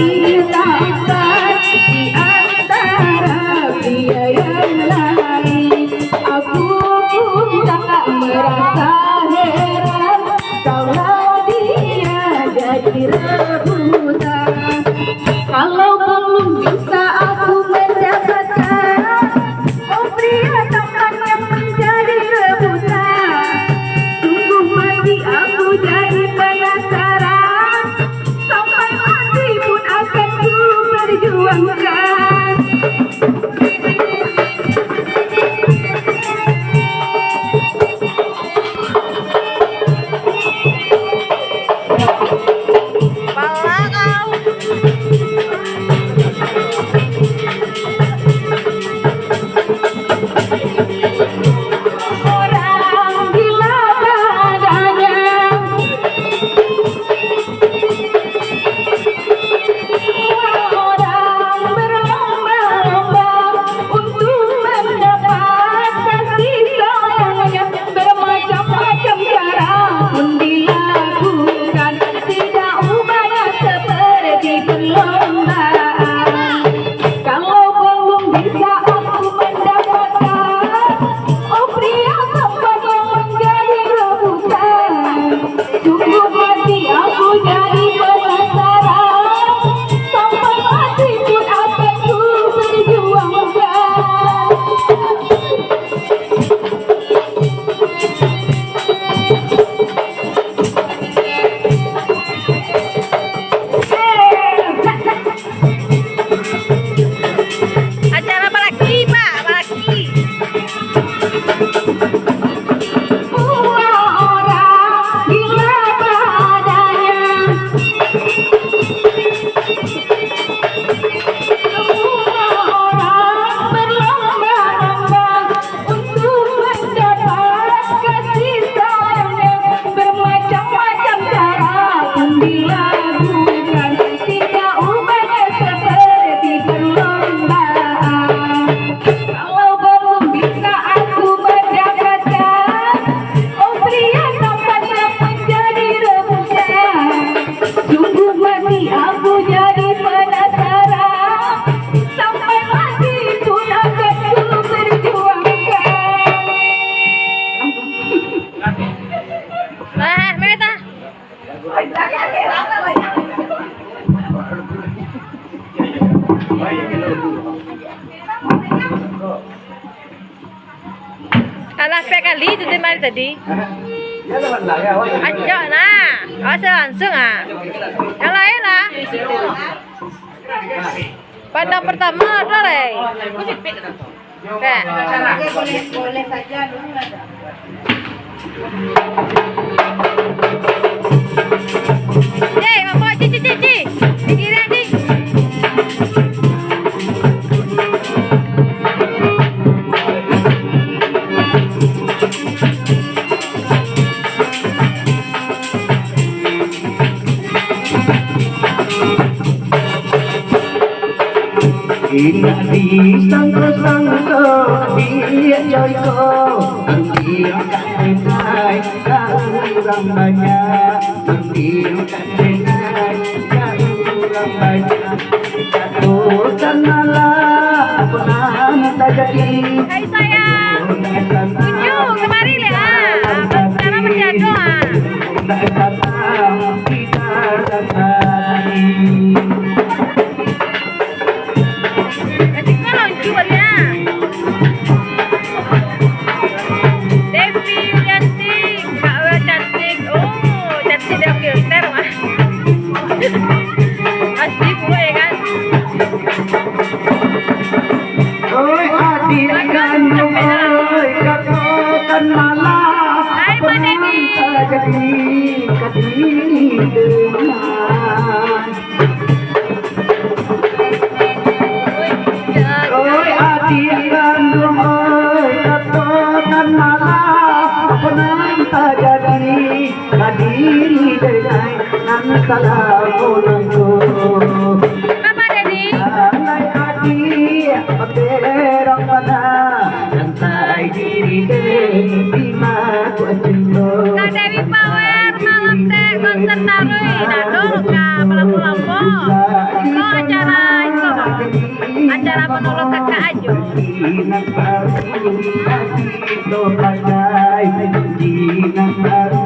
hilangkan di antara pria yang lain. Aku pun tak merasa heran kalau dia jadi rebutan. Kalau belum bisa aku mendapatkan pria tampan yang menjadi rebutan, sungguh mati aku jadi penasaran. Sampai mati pun akan ku perjuangkan. Alah kali itu di mana tadi? Ajak nah, asal langsung ah. Yang lain lah. Pandang pertama ada leh. Oke. Boleh saja dulu ada. Mampu cici. Pikiran ni. Ingat disangka-sangka dia joyko, dia kan denai orang banyak, dia kan denai orang banyak. Jatuhkan malah pernah tak jadi. Hai sayang, kunjung kemari lihat. Sekarang berjatuh ah. Tak datang kita datang. Apa Dedi? Kak Dewi Power malam teh konser tarui, nah dulu kak lampu-lampu. acara itu acara menolong kakak aja. Jinak baru itu pandai, jinak baru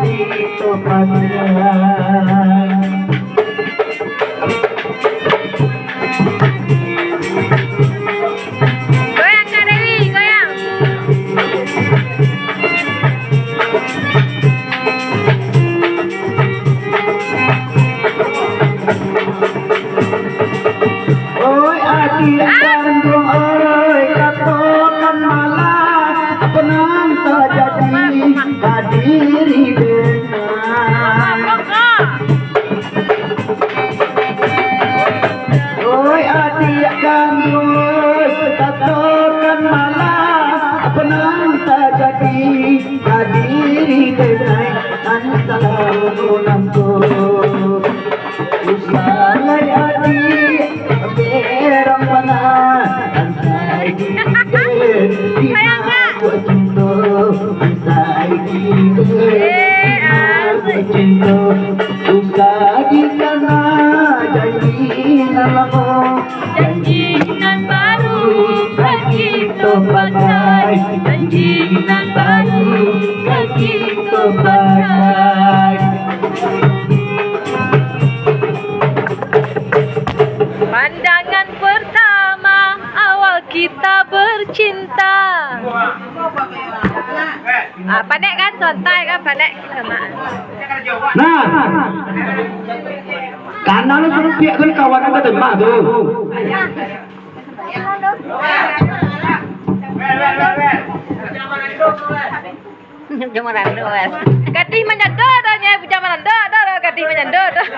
itu pandai. Goyang Kak Dewi, goyang. Oi adik kandung oi katakan malah tenang terjadi hadiri benar. Oi adik kandung oi katakan malah tenang terjadi hadiri benar. Selalu nampak usaha adik berang mana santai di aku cinta santai aku cinta suka di sana janji nalamu Janji nan baru kita pakai janji nan baru kita pakai. pandangan pertama awal kita bercinta. Pandai kan santai kan pandai sama. Nah, karena lu suruh pihak kan kawan apa teman tuh. Jangan rando kan. Gadis menyandar dah jangan rando dah gadis menyandar dah.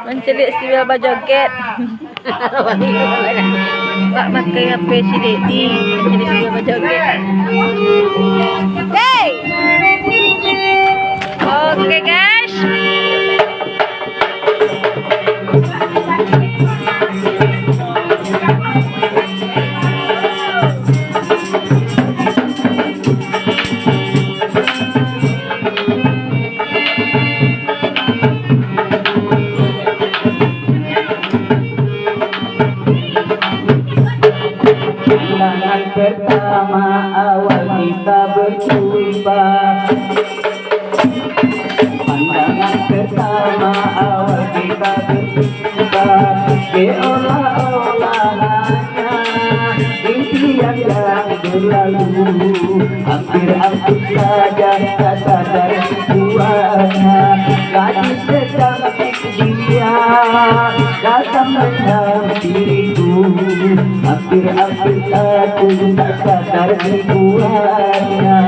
Mencelik siwil bajoget. Pak pakai HP si Dedi mencelik siwil bajoget. Hey. Oke guys. Pandangan pertama awal kita berjumpa. Pandangan pertama awal kita berjumpa. Seolah-olahnya impian yang berlalu. Hampir-hampir saja tak sadar buahnya. Gadis secantik dia datang menghampiriku. Hampir-hampir aku tak sadar buahnya.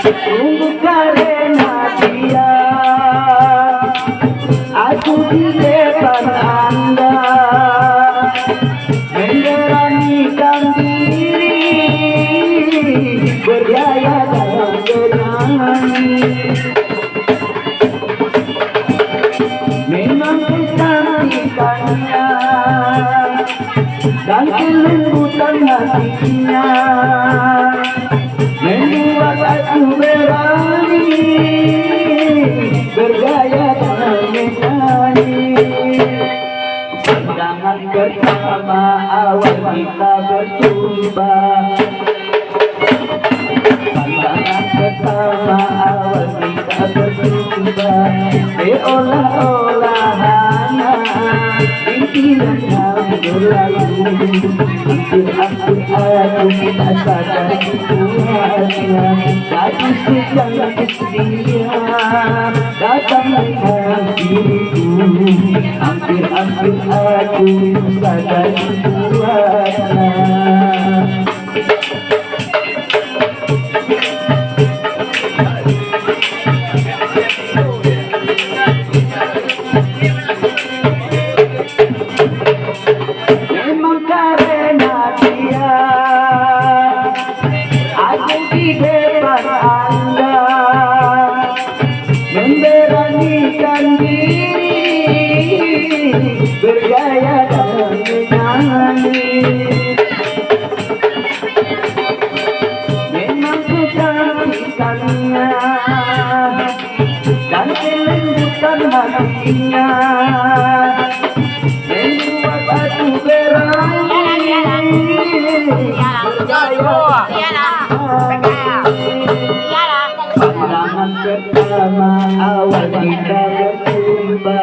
Sungguh karena dia aku di depan Anda memberanikan diri bergaya dalam bernyanyi. Memang kecantikannya dan kelembutan hatinya membuat aku berani bergaya dalam menyanyi. Pandangan pertama awal kita berjumpa. Pandangan pertama awal kita berjumpa. Seolah-olahnya impian yang berlalu. Hampir-hampir aku tak sadar buahnya. Gadis secantik dia datang menghampiriku. Hampir-hampir aku sadar buahnya. Memang karena dia aku di depan Anda memberanikan diri bergaya dan menyanyi. Memang kecantikannya dan kelembutan hatinya membuat aku berani pandangan pertama awal kita berjumpa,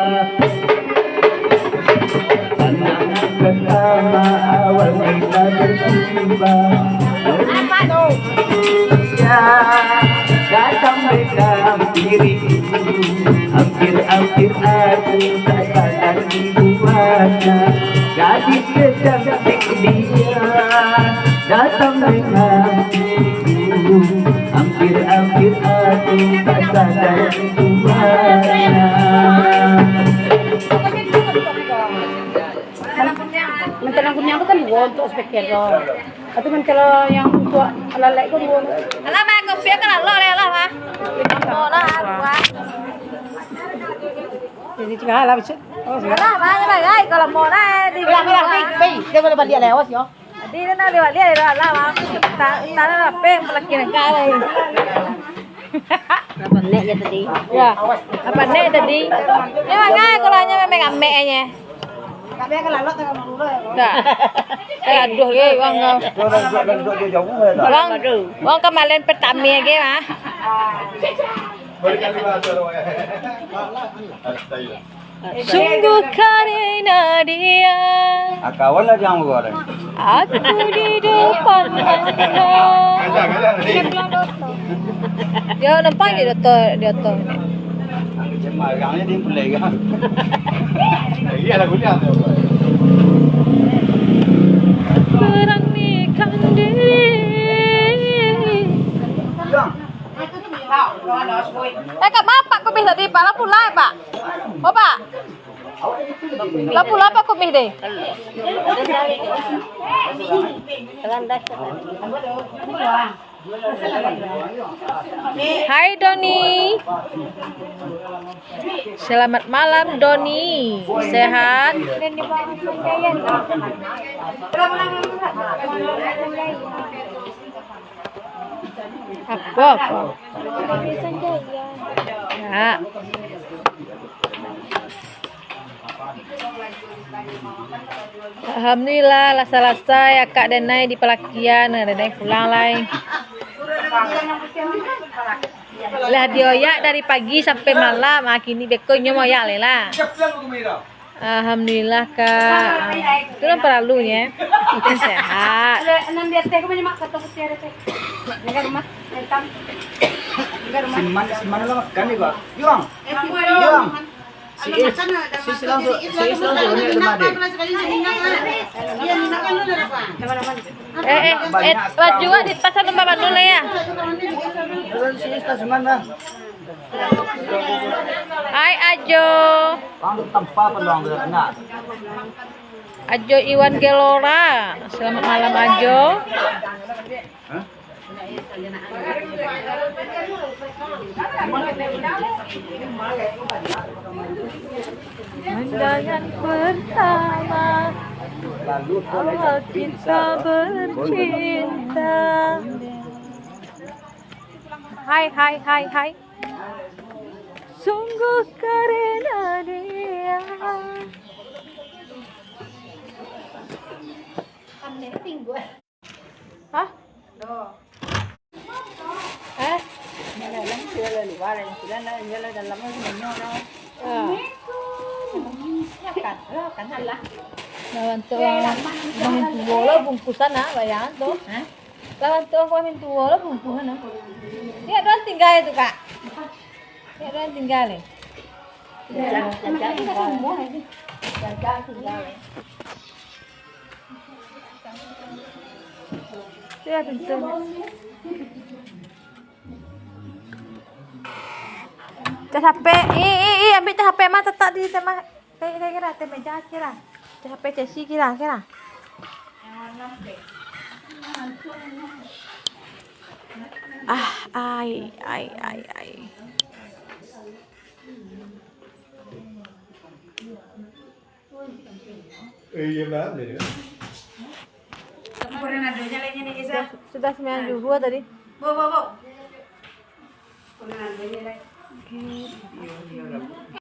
pandangan pertama awal kita berjumpa. Ya, datang dalam diriku, hampir-hampir aku tak sadar dibuatnya. Gadis secantik dia datang dalam diriku, hampir-hampir aku tak sadar dibuatnya. Mentelang punya aku kan dua untuk spekero. Tapi kan kalau yang untuk lalai itu dua. Alah mah kopi kan lo le lah mah. Mau lah gua. Jadi cakap lah macam. Oh, Alah mah ya bagai kalau mau lah di. Pi, dia boleh balik lewat yo. Di na lewat dia lah mah. Ta lah pe pelaki nak kali. Apa nek ya tadi? Ya. Apa nek tadi? Ya bagai kalau hanya memang ame-nya. Kami akan lalu tengah dulu ya. Dah. Aduh ye wang. Wang kemarin pertama ge mah. Sungguh karena dia Kawan lah jangan goreng. aku di depan anda. Dia nampak dia tu. Margangnya dia boleh kan? Iya lagu ni ada. Beranikan diri. Kat bapak kau tadi pak lapu lah pak. Oh pak. Lapu apa kau deh? Hai Doni. Selamat malam Doni. Sehat? Apa? Ya. Alhamdulillah lasa-lasa ya Kak Denai di pelakian, Denai pulang lain. Lah dioyak dari pagi sampai malam, kini beko nyomo ya lela. Alhamdulillah Kak. Itu kan perlunya. Itu sehat. Nanti teh kau menyemak kata putih ada teh. Enggak rumah, hitam. Enggak rumah. Simana lah makan ni kok. Juang. Juang. Si langsung ni ada made. Baju di pasar lembah Bandung lah ya. Sini stasiun mana? Hai Ajo. Pang tempat peluang benar. Ajo Iwan Gelora. Selamat malam Ajo. Pandangan pertama awal kita bercinta. Hai. Sungguh karena dia. Hah? Lawan tu orang tua lah bungkusan bayangan tu. Lawan tu orang tua lah bungkusan Ni ada tinggal itu kak. Ni ada tinggal ni. Dia tentu. Cak HP, ambil cak HP mah tetap di tema. Kayak kira tema meja kira. Cak HP Cesi kira. Ai. Iya banget deh. Coronado-nya lagi nih Isa. Sudah 92 tadi. Bo. Coronado-nya lagi.